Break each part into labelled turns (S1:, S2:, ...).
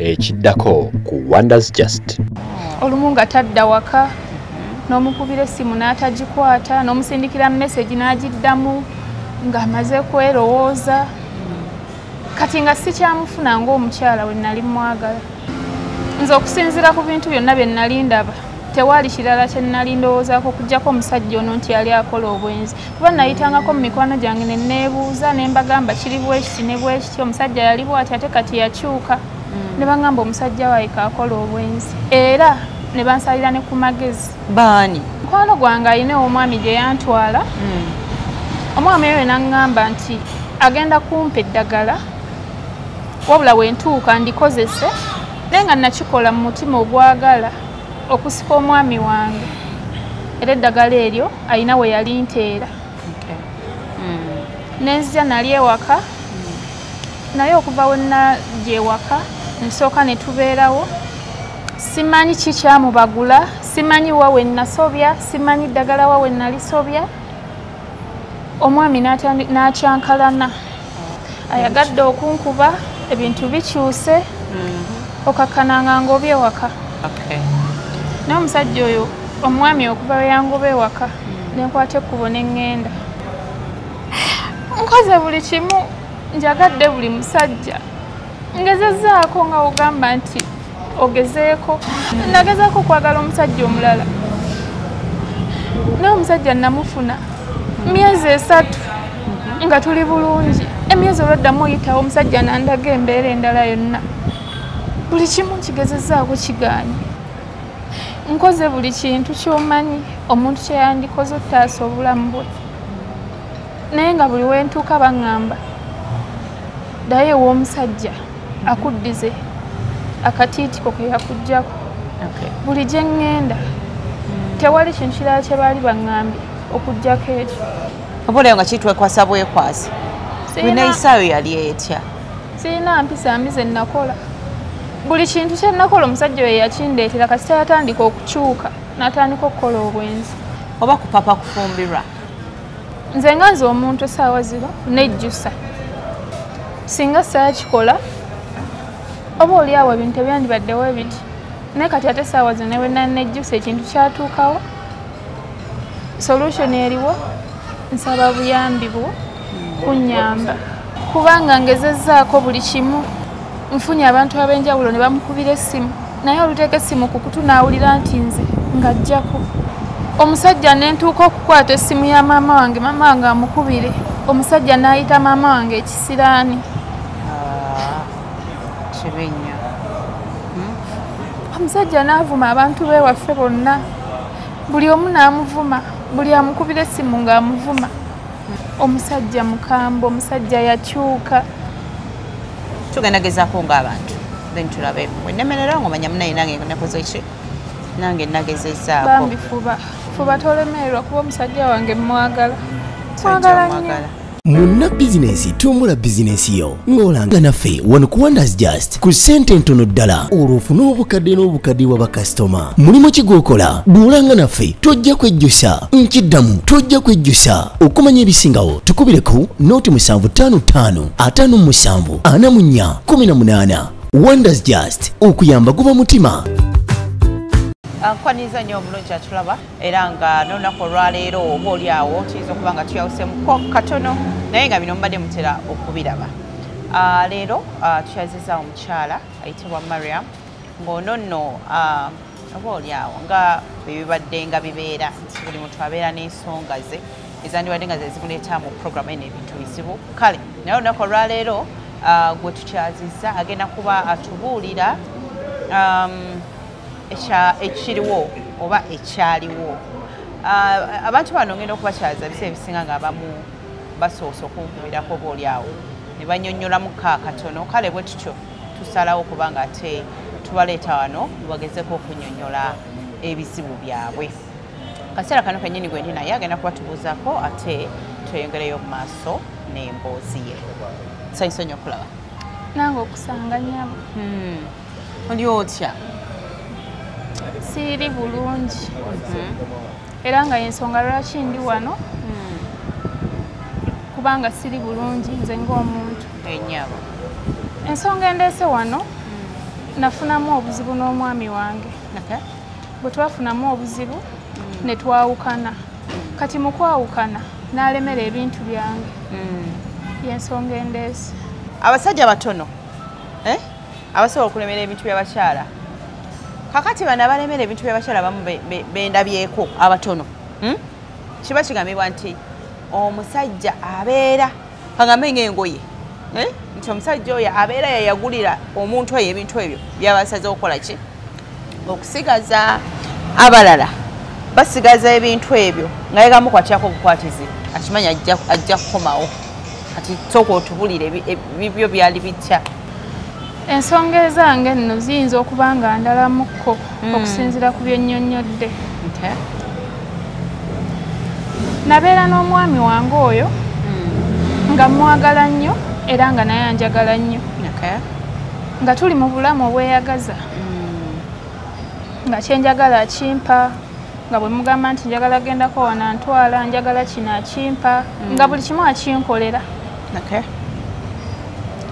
S1: Ekiddako ku Wonders Just.
S2: Olumu nga tadda waka n'omukubira essimu n'atagikwata n'omusindikira message n'agiddamu ng'amaze kwerowooza kati nga sikyamufuna ng'omukyala we nali mwagala. Nze okusinziira ku bintu byonna bye nali ndaba tewali kirala kye nali ndowoozaako okuggyako omusajja ono nti yali akola obwenzi kuba nayitangako mu mikwano gyange ne neebuuza ne mbagamba kiri bwekiti ne bwekiti omusajja yali bw'ati ate kati yakyuka ne bangamba omusajja waayika akola obwenzi era ne bansalira ne ku magezi.
S3: Baani?
S2: Mukwano gwange ayina omwami gye yantwala omwami oyo n'aŋŋamba nti agenda kumpa eddagala wabula wentuuka ndikozese naye nga nakikola mu mutima ogwagala okusika omwami wange era eddagala eryo ayina we yali nteera. Nenzija nali ewaka naye okuva we najja ewaka nsooka ne tubeerawo simanyi ki kyamubagula simanyi wa we nasobya simanyi ddagala wa we nalisobya. Omwami n'akyankalana ayagadde okunkuba ebintu bikyuse okakkananga ngoba ewaka. Naye omusajja oyo omwami okuva we yangoba ewaka nenkwata ekkubo ne ŋŋenda. Nkoze buli kimu njagadde buli musajja ngezezzaako nga ogamba nti ogezeeko nagezaako okwagala omusajja omulala naye omusajja namufuna myezi 3 nga tuli bulungi emyezi olwaddamu oyitawo omusajja nandaga embeera endala yonna buli kimu nkigezezzaako kigaanye. Nkoze buli kintu ky'omanyi omuntu kye yandikoze ottaasa obulamu bwe naye nga buli wentuuka baŋŋamba ddayo ew'omusajja akuddize akatiitiko ke yakuggyako. Buli gye ŋŋenda tewali kintu kirala kye baali baŋŋambye okuggyako ekyo.
S3: Oboolyawo nga kitwekwasa bwekwasi binayisaayo yali etya?
S2: Sirina mpisa mbi ze nakola buli kintu kye nakola omusajja we yakindeetera kasita yatandika okukyuka n'atandika okukola obwenzi.
S3: Oba kupapa kufumbirwa?
S2: Nze nga nze omuntu essaawa zino nejjusa singa saakikola oba oliawo ebintu tebyandibaddewo ebiti naye kati ate essaawa zino newe nanejjusa ekintu kyatuukawo solution eriwo nsaba buyambi bwo kunnyamba kubanga ngezezzaako buli kimu nfunye abantu ab'enjawulo ne bamukubira essimu naye oluteeka essimu ku kutu n'awulira nti nze ng'ajjako. Omusajja ne ntuuka okukwata essimu ya maama wange maama wange amukubire omusajja n'ayita maama wange ekisiraani.
S3: Kibinya.
S2: Omusajja n'avuma abantu b'ewaffe bonna buli omu n'amuvuma buli amukubira essimu ng'amuvuma. Omusajja mukambwe omusajja yakyuka.
S3: Tugenda gezaako ng'abantu then tulabe wennemerera ng'omanya munaye nange nakoze ki nange nagezezzaako.
S2: Bambi fuba tolemererwa kuba omusajja wange mwagala mwagala nnyo.
S4: Munna bizinesi tumbula bizinesi yo ng'olanga naffe wano ku Wonders Just ku ssente ntono ddala olwofuna obukadde n'obukadde wa bakasitoma. Mulimu ki gw'okola bw'olanga naffe tojja kwejjusa nkiddamu tojja kwejjusa okumanya ebisingawo tukubireko nooti 755 57 44 18. Wonders Just okuyamba guba mutima.
S3: Nkwaniza nnyo omulungi atulaba era nga n'olunaku olwaleero oba oliawo kiyinza okuba nga tuyawusemuko katono naye nga bino mbadde mutera okubiraba. Leero tukyazizza omukyala ayitibwa Mariam ng'ono nno oba oliawo nga bibadde nga bibeera nti buli muntu abeera n'ensonga ze ezandibadde nga ze zimuleeta mu programu eno ebintu bizibu. Kale naye olunaku olwaleero gwe tukyazizza agenda kuba atubuulira ekiriwo oba ekyaliwo. Abantu bano ngenda okubakyaza bise ebisinga nga abamu basoose okunkubirako obaoliawo ne bannyonnyolamuko akatono. Kale bwe tutyo tusalawo kubanga ate tubaleeta wano bagezeko okunnyonnyola ebizibu byabwe. Kaseera kano kennyini gwe ndi naye agenda kubatubuuzako ate tweyongereyo mu maaso n'emboozi ye. Nsanyusa nnyo okulaba.
S2: Nange okusanga nnyabo.
S3: Oli otya?
S2: Siri bulungi era nga ensonga lwaki ndi wano kubanga siri bulungi nze ng'omuntu.
S3: Ennyabo.
S2: Ensonga endeese wano nafunamu obuzibu n'omwami wange. Bwe twafunamu obuzibu ne twawukana. Kati mu kwawukana n'alemera ebintu byange. Y'ensonga endeese.
S3: Abasajja batono abasobola okulemera ebintu by'abakyala. Kakati bano abalemera ebintu by'abakyala abamu bendabyeko abatono. Kiba kigambibwa nti omusajja abeera kagambe ng'engoye. Nti omusajja oyo abeera yayagulira omuntu oyo ebintu ebyo byabasaze okukola ki? Okusigaza. Abalala basigaza ebintu ebyo nga yegamu kwatyako obukwatizi akimanya ajja kukomawo. Kati sooka otubulire ebyo byali bitya.
S2: Ensonga ezange nno ziyinza okuba nga ndalamukko okusinziira ku byennyonnyodde. Nabeera n'omwami wange oyo nga mwagala nnyo era nga naye anjagala nnyo. Nga tuli mu bulamu obweyagaza. Nga kyenjagala akimpa, nga bwe mugamba nti njagala gendako wano antwala, njagala kino akimpa, nga buli kimu akinkolera.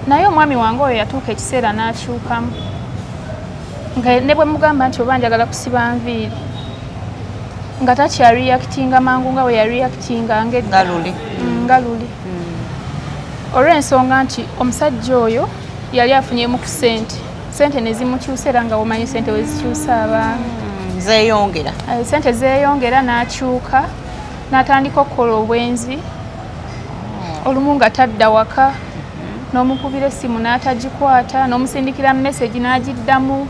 S2: Naye omwami wange oyo yatuuka ekiseera n'akyukamu. Nga ne bwe mugamba nti oba njagala kusiba nviiri, nga takyareactinga mangu nga bwe yareactinga ng'edda. Nga luli. Olw'ensonga nti omusajja oyo yali afunyemu ku ssente. Ssente ne zimukyusa era nga womanyi ssente we zikyusa abaami.
S3: Zeeyongera.
S2: Ssente zeeyongera n'akyuka n'atandika okukola obwenzi. Olumu nga tadda waka n'omukubira essimu n'atagikwata, n'omusindikira message n'agiddamu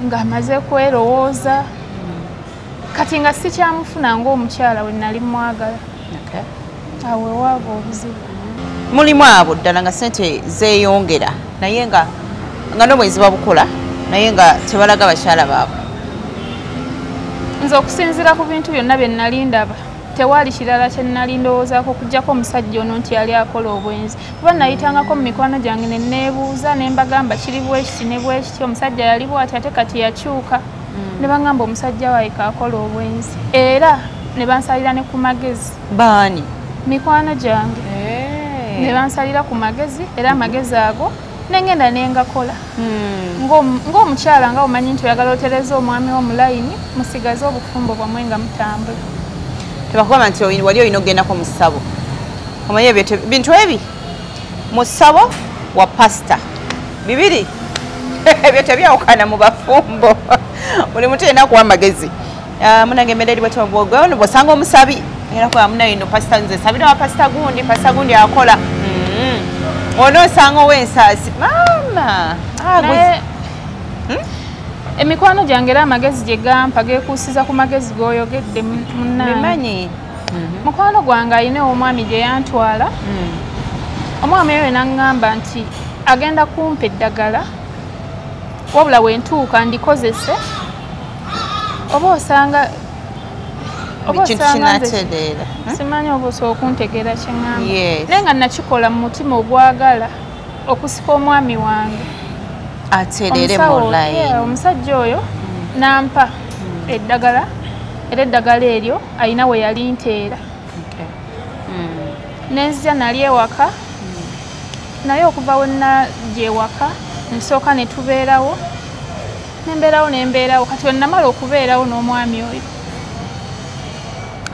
S2: ng'amaze kwerowooza. Kati nga sikyamufuna ng'omukyala we nali mwagala. Awo ewaava obuzibu.
S3: Mulimu abo ddala nga ssente zeeyongera naye nga n'obwenzi babukola naye nga tebalaga bakyala baabwe.
S2: Nze okusinziira ku bintu byonna bye nali ndaba tewaali kirala kye nali ndowoozaako okuggyako omusajja ono nti yali akola obwenzi. Kuba nayitangako mu mikwano gyange ne neebuuza ne mbagamba kiri bwekiti ne bwekiti, omusajja yali bw'ati ate kati yakyuka. Ne bangamba omusajja waayika akola obwenzi. Era ne bansalira ne ku magezi.
S3: Baani?
S2: Mikwano gyange. Ne bansalira ku magezi era amagezi ago nengenda nengakola. Ng'omukyala nga omanyi nti oyagala otereza omwami wo mu layini, musigaze obufumbo bwamwe nga mutambula.
S3: Tebakugamba nti wali olina okugendako mu ssabo. Omanyi ebyo bintu ebi mu ssabo wa pasita bibiri ebyo tebyawukana mu bafumbo. Buli muntu alina kuwa amagezi. Munange embeera eri bwetyo bw'ogenda bw'osanga omusabi era kuba munayo ino pasita nze sabira wa pasita gundi akola. Ono osanga ow'ensaasi maama.
S2: Emikwano gyange era amagezi gye gampa geekuusiza ku magezi g'oyogedde munnange.
S3: Bimanyi.
S2: Mukwano gwange alina omwami gye yantwala. Omwami oyo n'aŋŋamba nti agenda kumpa eddagala wabula bwe ntuuka ndikozese oba osanga
S3: ekintu kinatereera.
S2: Simanyi oba osobola okuntegeera kye ŋŋamba. Naye nga nakikola mu mutima ogwagala okusika omwami wange
S3: atereere mu layini.
S2: Omusajja oyo n'ampa eddagala era eddagala eryo alina we yali nteera. Nenzija nali ewaka naye okuva we najja ewaka nsooka ne tubeerawo nembeerawo kati we namala okubeerawo n'omwami oyo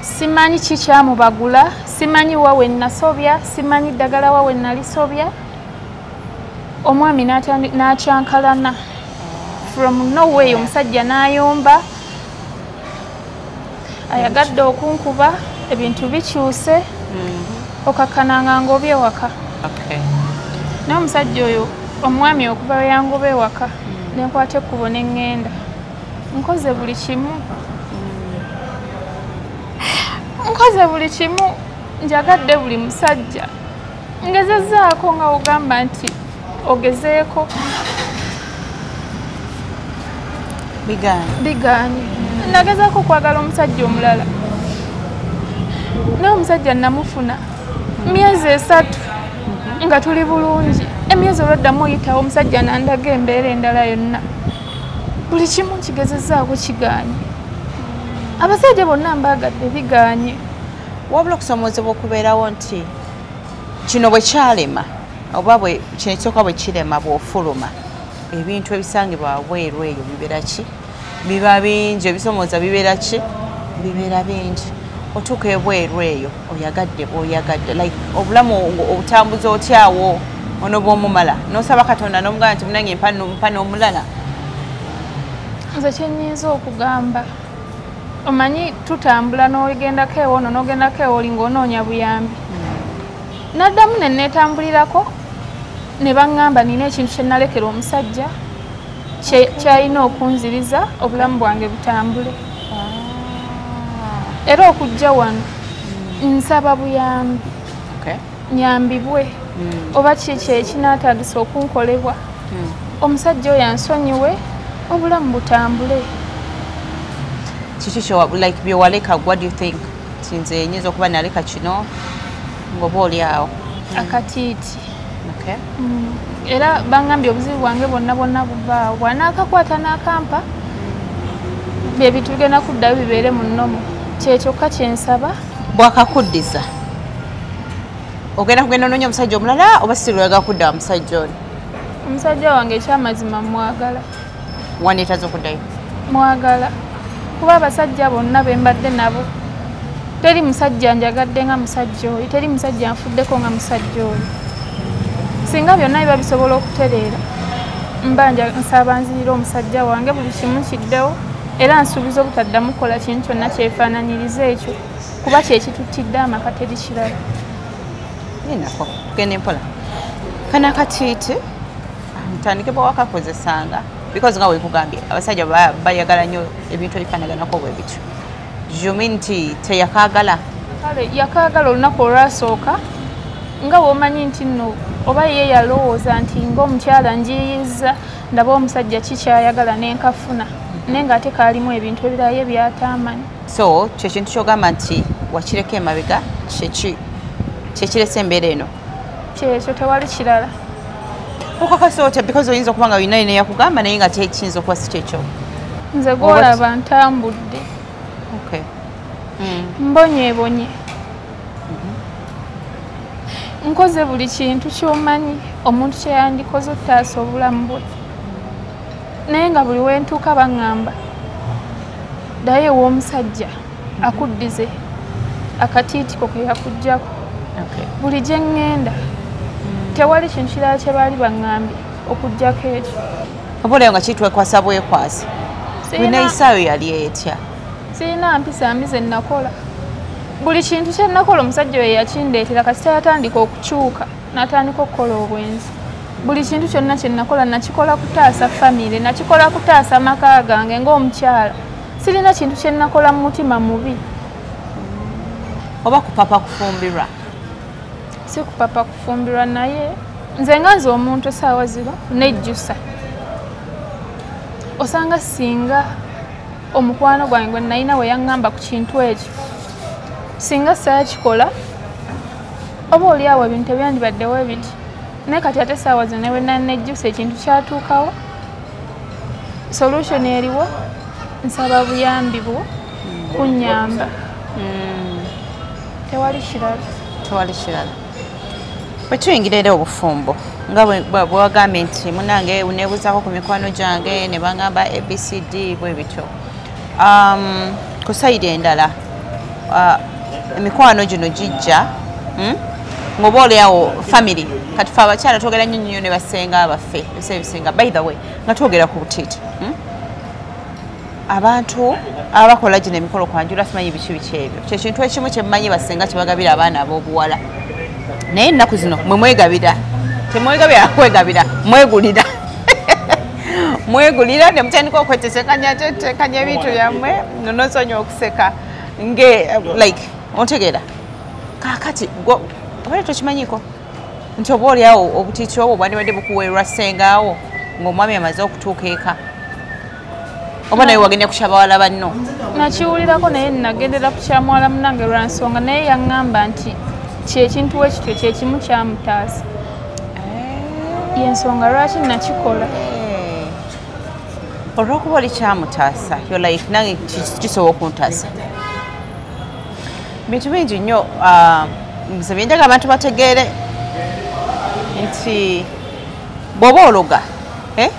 S2: simanyi ki kyamubagula, simanyi wa we nasobya, simanyi ddagala wa we nalisobya. Omwami n'akyankalana from nowhere omusajja n'ayomba ayagadde okunkuba ebintu bikyuse okakkananga ng'oba ewaka. Naye omusajja oyo omwami okuva we yangoba ewaka nenkwata ekkubo ne ŋŋenda nkoze buli kimu njagadde buli musajja ngezezzaako nga ogamba nti ogezeeko bigaanye. Nagezaako okwagala omusajja omulala naye omusajja namufuna myezi 3 nga tuli bulungi. Emyezi olweddamu oyitawo omusajja nandaga embeera endala yonna. Buli kimu nkigezezzaako kigaanye. Abasajja bonna mbaagadde bigaanye.
S3: Wabula okusomoozebwa okubeerawo nti kino bwe kyalema oba kino ekisooka bwe kirema bw'ofuluma ebintu ebisangibwa bweru eyo bibeera ki biba bingi ebisomooza bibeera ki bibeera bingi otuuka ebweru eyo oyagadde like obulamu obutambuza otyawo ono bw'omumala n'osaba Katonda n'omugamba nti munange mpa n'omulala.
S2: Nze kyenyiza okugamba omanyi tutambula n'ogendako ewono n'ogendako ewoli ng'onoonya buyambi naddamu ne neetambulirako ne baŋŋamba nina ekintu kye nalekera omusajja kyalina okunziriza obulamu bwange butambule era okujja wano nsaba buyambi nyambibwe oba kiki ekinaatandisa okunkolebwa omusajja oyo ansonyiwe obulamu butambule.
S3: Kiki like byewaleka what do you think nze nyinza okuba naleka kino ng'oba oli awo
S2: akatiiti era baŋŋambye obuzibu bwange bwonna buvaawo bw'anaakakwata n'akampa bye bintu bigenda kuddayo bibeere mu nnomo kyekyokka kyensaba.
S3: Bw'akakuddiza ogenda kugenda onoonya omusajja omulala oba siri oyagala kudda omusajja ono?
S2: Omusajja wange ekyamazima mwagala.
S3: Wandiitaza okuddayo?
S2: Mwagala kuba abasajja bonna be mbadde nabo teri musajja njagadde nga musajja oyo, teri musajja nfuddeko nga musajja oyo. Singa byonna biba bisobola okutereera mba nsaba nzirira omusajja wange buli kimu kiddewo era nsuubiza obutaddamu kukola kintu kyonna kyefaananyiriza ekyo kuba kyekituttidde amaka teri kirala.
S3: Nako tugende mpola kana katiiti ntandike bwawakakozesanga because nga weekugambye abasajja bayagala nnyo ebintu ebifaanaganako bwe bityo. Jumi nti teyakaagala?
S2: Kale yakaagala olunaku olwasooka nga bw'omanyi nti nno oba ye yalowooza nti ng'omukyala njiyizza ndaba omusajja kikyayagala n'enkafuna naye ng'ate kaalimu ebintu ebirala ye by'ataamanyi.
S3: So kyo kintu ky'ogamba nti wakireka emabega kyekiresa embeera eno?
S2: Kyekyo tewali kirala.
S3: Okakasa otya because oyinza okuba nga olina yakugamba naye nga tekiyinza okuba si kyekyo?
S2: Nze gw'olaba ntambudde mbonyeebonye nkoze buli kintu ky'omanyi omuntu kye yandikoze ottaasa obulamu bwe naye nga buli wentuuka baŋŋamba ddayo ew'omusajja akuddize akatiitiko ke yakuggyako. Buli gye ŋŋenda tewali kintu kirala kye baali baŋŋambye okuggyako ekyo.
S3: Oboolyawo nga kitwekwasa bwekwasa winayisaayo yali etya?
S2: Sirina mpisa mbi ze nakola. Buli kintu kye nakola omusajja we yakindeetera kasita yatandika okukyuka n'atandika okukola obwenzi. Buli kintu kyonna kye nakola nakikola kutaasa famire, nakikola kutaasa maka gange ng'omukyala. Sirina kintu kye nakola mu mutima mubi.
S3: Oba kupapa kufumbirwa?
S2: Si kupapa kufumbirwa naye nze nga nze omuntu essaawa zino nejjusa. Osanga singa omukwano gwange gwe nalina we yaŋŋamba ku kintu ekyo singa saakikola oba oliawo ebintu tebyandibaddewo ebiti naye kati ate essaawa zino ne bwe nanejjusa ekintu kyatuukawo solution eriwo nsaba buyambi bwo kunnyamba. Tewali kirala. Bwe tuyingira era obufumbo nga bwewagambye nti munange neebuuzaako ku mikwano gyange ne baŋŋamba ABCD bwe bityo. Ku sayidi endala emikwano gino gijja ng'oba oliawo family kati fe abakyala twogera nnyo ne basenga abaffe ebisa ebisinga by the way nga twogera ku butiiti abantu abakola gino emikolo kwanjula simanyi biki ebyo kyekintu ekimu kyemmanyi basenga kyebagabira abaana ab'obuwala naye ennaku zino mwe mwegabira temwegabira kwegabira mwegulira mwegulira ne mutandika okwetesekanya ebintu byammwe nonosonyiwa okuseka like ontegeera kaakati obale tokimanyiko nti oba oliawo obutiiti obwo bwandibadde bukuweerwa sengaawo ng'omwami amaze okutuuka eka oba naye wagenda kukya bawala banno? Nakiwulirako naye nagendera ku kya muwala munange lwa nsonga naye yaŋŋamba nti kyekintu ekityo kyekimu kyamutaasa yensonga lwaki nakikola.
S3: Olw'okuba oli kyamutaasa like nange kisobola okuntaasa bintu bingi nnyo. Nze byenjaga abantu bategeere nti bw'oba ologa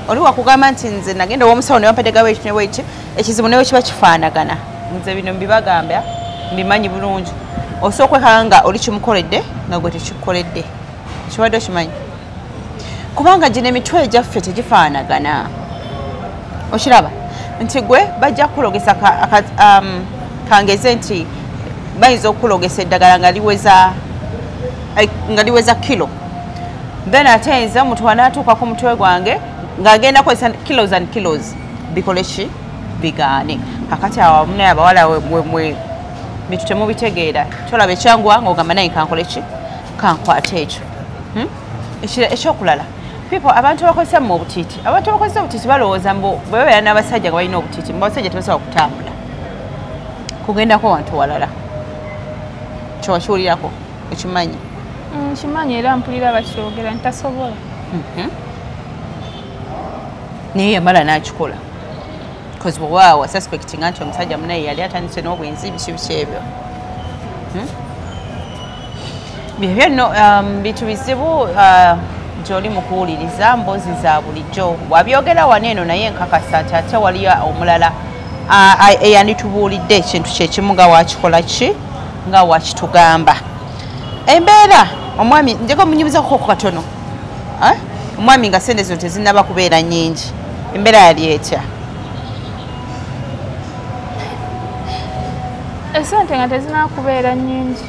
S3: oli wakugamba nti nze nagenda w'omusawo ne wampetegawo ekyo ekizibu newe kiba kifaanagana nze bino mbibagambya mbimanyi bulungi osooka okwekanga oli kimukoledde nga gwe tekikukoledde kibadde okimanyi kubanga gino emitwe egyaffe tegifaanagana okiraba nti gwe bajja kukulogesa kangeze nti bayinza okukulogesa eddagala nga liweza kilo then ate nze omuntu anaatuuka ku mutwe gwange ng'agenda kozesa kilos and kilos bikole ki bigaane kakati awo amu naye abawala mwe bintu temubitegeera tolaba ekyanguwa ng'ogamba naye kankole ki kankwate ekyo ekyokulala abantu bakozesa mu obutiiti abantu bakozesa obutiiti balowooza mbu bebeera n'abasajja nga balina obutiiti mbu abasajja tebasobola kutambula kugendako wantu walala kyowakiwulirako ekimanyi
S2: kimanyi era mpulira bakyogera ntasobola
S3: naye yamala n'akikola because bwewaa wasuspectinga nti omusajja munaye yali atandise n'obwenzi biki ebyo byebyo nno bintu bizibu gy'oli mu kuwuliriza mboozi za bulijjo wabyogera wano eno naye nkakasa nti ate waliyo omulala eyanditubuulidde ekintu kyekimu nga wakikola ki nga wakitugamba embeera omwami njega omunyumizako katono omwami nga sente zino tezinnaba kubeera nnyingi embeera yali etya
S2: esente nga tezinaba kubeera nnyingi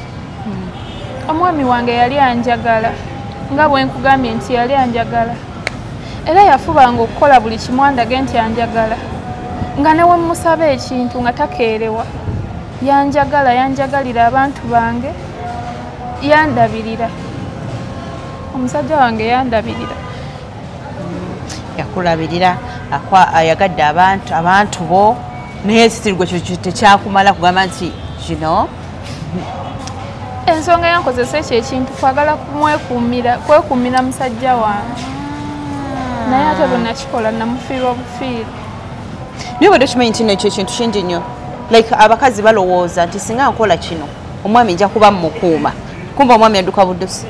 S2: omwami wange yali anjagala nga bwe nkugambye nti yali anjagala era yafubanga okukola buli kimu andage nti anjagala nga newe musaba ekintu nga takeerewa yanjagalira abantu bange yandabirira omusajja wange yandabirira
S3: yakulabirira ayagadde abantu bo naye sitirigwe tekyakumala kugamba nti kino
S2: ensonga yankozesa ekyo ekintu kwagala kwekuumira musajja wange naye ate bwe nakikola namufiirwa bufiirwa
S3: naye bwedde okimanyi nti nekyo ekintu kingi nnyo like abakazi balowooza nti singa nkola kino omwami nja kuba mumukuuma kumba omwami adduka buddusi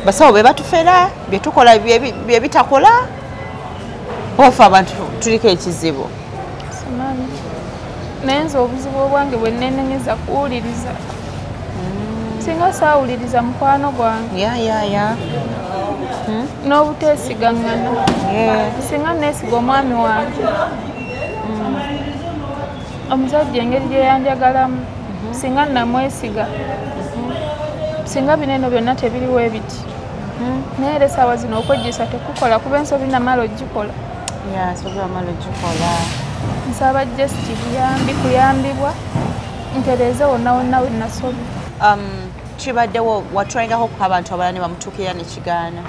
S3: basawo be batufera byetukola byebitakola ofe abantu tuliko ekizibu
S2: naye nze obuzibu obwange bwe nenenyeza kuwuliriza singa saawuliriza mukwano gwange n'obuteesigaŋŋana singa neesiga omwami wange omusajja engeri gye yanjagalamu singa namwesiga singa bineno byonna tebiriwo ebiti naye era essaawa zino okwejjusa tekukola kuba ensobi namala ogikola nsaba jesti kuyambibwa ntereeze wonna wonna we nasobye
S3: kibaddewo watwalingako ku abantu abalala ne bamutuukira nekigaana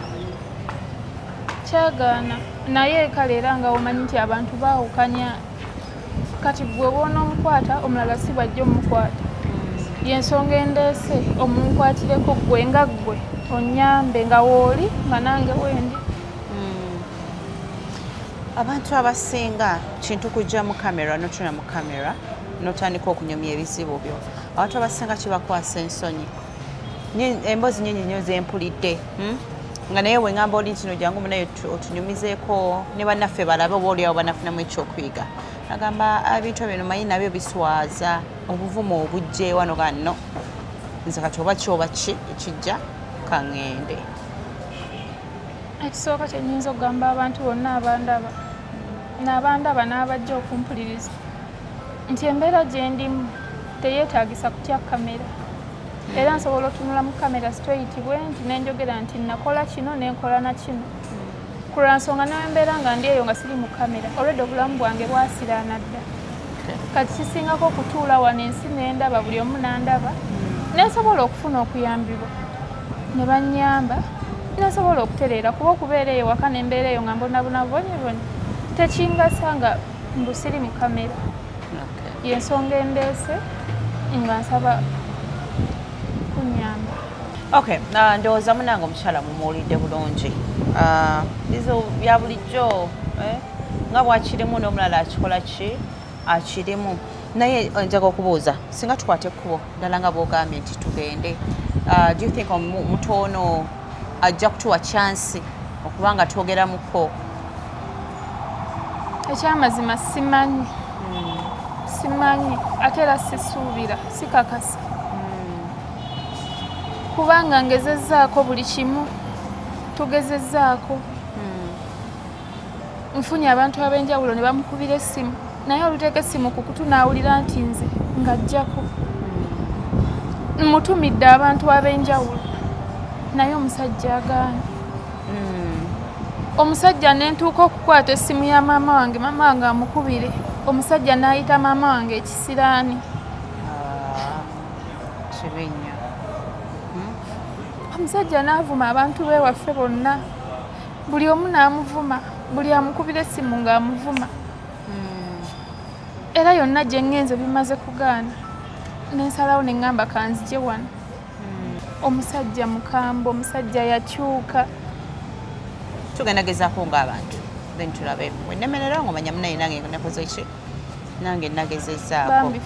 S2: kyagaana naye kale era nga omanyi nti abantu baawukanya kati gwe wonoomukwata omulala si bwajja omukwata yensonga endeese omunkwatireko gwe nga gwe onyambe nga wooli nga nange wendi
S3: abantu abasinga kintu kujja mu kamera notuna mu kamera notandika okunyumya ebizibu byo abantu abasinga kibakwasa ensonyi emboozi nyingi nnyo zempulidde nga naye weŋŋamba oli kino jangu munaye otunyumizeeko ne bannaffe balabe oba oliawo banafunamu ekyokuyiga agamba ebintu bino manyi nabyo biswaza obuvumu obujje wano ganno nze kati oba kyoba ki ekijja kaŋŋende
S2: ekisooka kyenyinza okugamba abantu bonna abandaba n'abajja okumpuliriza nti embeera gye ndimu teyeetaagisa kutya kamera era nsobola otunula mu kamera straight bwe nti nenjogera nti nakola kino nenkola na kino kulwa nsonga nembeera nga ndi eyo nga siri mu kamera olwedde obulamu bwange bwasiraana dda kati kisingako okutuula wano ensi nendaba buli omu nandaba nensobola okufuna okuyambibwa ne bannyamba nensobola okutereera kuba okubeera eyo waka nembeera eyo nga mbonabona bubonyebonye tekingasa nga mbu siri mu kamera yensonga endeese nga nsaba kunyamba
S3: ndowooza munange omukyala mumuwulidde bulungi bizo bya bulijjo nga bwakirimu n'omulala akikola ki akirimu naye njaga okubuuza singa tukwate ekkubo ddala nga bwogambye nti tugende do you think omuntu ono ajja kutuwa chansi okubanga twogeramuko?
S2: Ekyamazima simanyi. Simanyi ate era sisuubira sikakasa. Kubanga ngezezzaako buli kimu tugezezzaako. Nfunye abantu ab'enjawulo ne bamukubira essimu naye oluteeka essimu ku kutu n'awulira nti nze ng'ajjako. Mutumidde abantu ab'enjawulo naye omusajja agaana. Omusajja ne ntuuka okukwata essimu ya maama wange amukubire. Omusajja n'ayita maama wange ekisiraani.
S3: Kibinya.
S2: Omusajja n'avuma abantu b'ewaffe bonna. Buli omu n'amuvuma. Buli amukubira essimu ng'amuvuma. Era yonna gye ngenze bimaze kugaana. Nensalawo ne ŋŋamba kanzije wano. Omusajja mukambwe, omusajja yakyuka.
S3: Tugenda gezaako ng'abantu then tulabe wennemerera ng'omanya munaye nange nakoze ki nange nagezezzaako.
S2: Bambi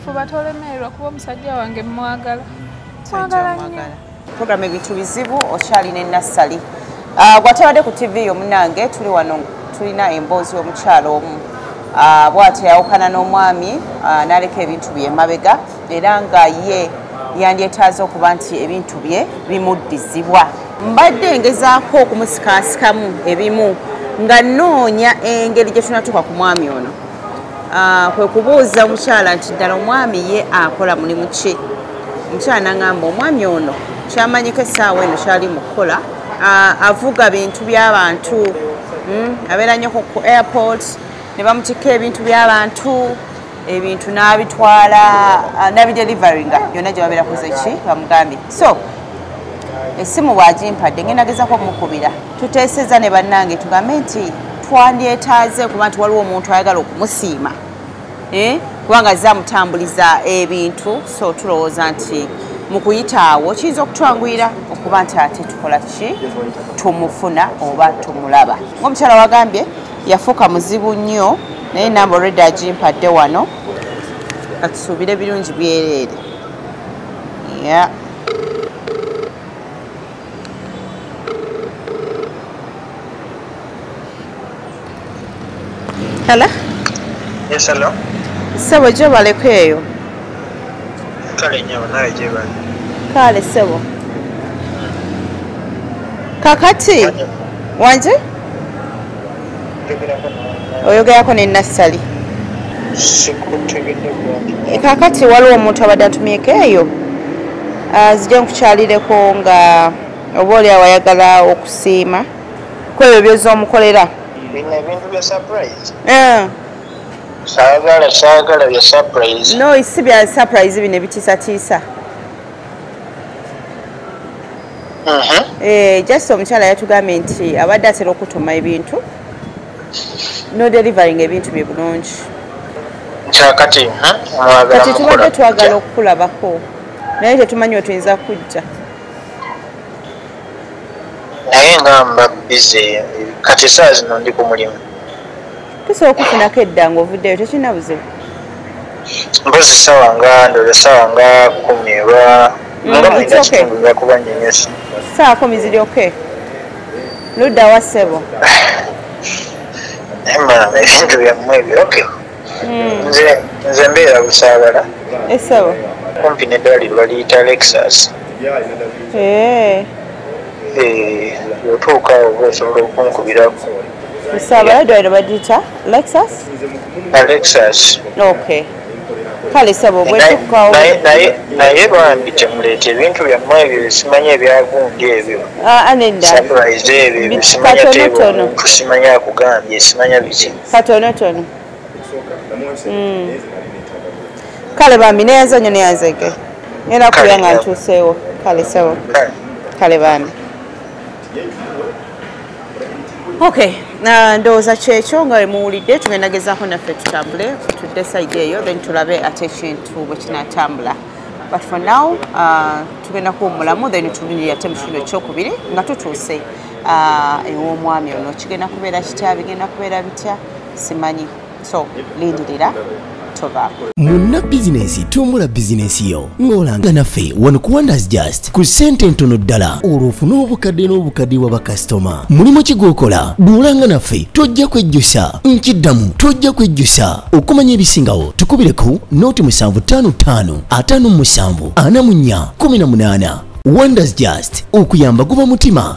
S2: fuba tolemererwa kuba omusajja wange mwagala. Mwagala nnyo.
S3: Programu ebintu bizibu okyalina ennassali. Gwatebadde ku TV omunange tuli wano tulina emboozi y'omukyalo omu. Bw'atyo yawukana n'omwami n'aleka ebintu bye emabega era nga ye yandyetaaze okuba nti ebintu bye bimuddizibwa. Mbadde ngezaako okumusikasikamu ebimu nga nnoonya engeri gye tunatuuka ku mwami ono. Kwe kubuuza omukyala nti ddala omwami ye akola mulimu ki? Omukyala n'aŋŋamba omwami ono kyamanyiko essaawa eno kyali mu kukola avuga bintu by'abantu. Abeera nnyo ku airport ne bamutikka ebintu by'abantu ebintu n'abitwala n'abidelivaringa yonna gye babeera kuze ki bamugambye. So essimu bw'agimpadde ngenda gezaako okumukubira tuteeseza ne bannange tugambe nti twandyetaaze okuba nti waliwo omuntu ayagala okumusiima kubanga azze amutambuliza ebintu. So tulowooza nti mu kuyitaawo kiyinza okutwanguyira okuba nti ate tukola ki tumufuna oba tumulaba. Ng'omukyala wagambye yafuuka muzibu nnyo naye namba already agimpadde wano katusuubire birungi byereere. Hello?
S5: Yes, hello.
S3: Sebo gye baleko eyo.
S5: Kale nyawo nawe gye bali.
S3: Kale sebo. Kakati wanje? Oyogerako ne nassali.
S5: Sikutegedde bwange.
S3: Kakati waliwo omuntu abadde atumyeko eyo. Zijja nkukyalireko nga oba oli awayagala okusiima ku ebyo by'ozza omukolera.
S5: Bino ebintu bya surprise. Saagala bya surprise.
S3: No, isi bya surprise bino ebitiisatiisa. Just omukyala yatugambye nti abadde atera okutuma ebintu no delivering ebintu bye bulungi.
S5: Kati
S3: tubadde twagala okukulabako naye tetumanyi otuyinza kujja.
S5: Naye ngamba busy kati saa zino ndi ku mulimu.
S3: Tusobola okufunako edda ng'ovuddeyo tekirina buzibu.
S5: Mpozi ssaawa nga 10 oba nga mwenda kitundu lwakuba nnyonyesa.
S3: Saa 10 ziri okay? Ludda wa ssebo?
S5: Naye maama ebintu byammwe ebyo okay. Nze mbeera Busaabala.
S3: Essebo?
S5: Kumpi n'eddwaliro baliyita Lexus. Otuuka oba osobola okunkubirako.
S3: Busaabala eddwaliro bagiyita Lexus?
S5: Lexus.
S3: Okay. Kale ssebo bwetukawo.
S5: Naye bambi temuleeta ebintu byammwe ebyo simanyi ebyagundi ebyo.
S3: Nedda.
S5: Surprise ebyo simanya tebo tusimanya akugambye simanya biki.
S3: Katonotono. Kale bambi neyanza nnyo neyanzege. Ngenda kulya nga ntuuseewo. Kale ssebo. Kale bambi. Okay, ndowooza kyekyo nga wemuwulidde tugenda gezaako naffe tutambule tudde side eyo then tulabe ate ekintu bwe kinatambula. But for now tugenda kuwummulamu then tulindire ate mu kitundu ekyokubiri nga tutuuse ew'omwami ono kigenda kubeera kitya bigenda kubeera bitya simanyi. So lindirira tovaako.
S4: Munna bizinesi tumbula bizinesi yo ng'olanga naffe wano ku Wonders Just ku ssente ntono ddala olw'ofuna obukadde n'obukadde wa bakasitoma. Mulimu ki gw'okola bw'olanga naffe tojja kwejjusa nkiddamu tojja kwejjusa okumanya ebisingawo tukubireko nooti 755 57 44 18. Wonders Just okuyamba guba mutima.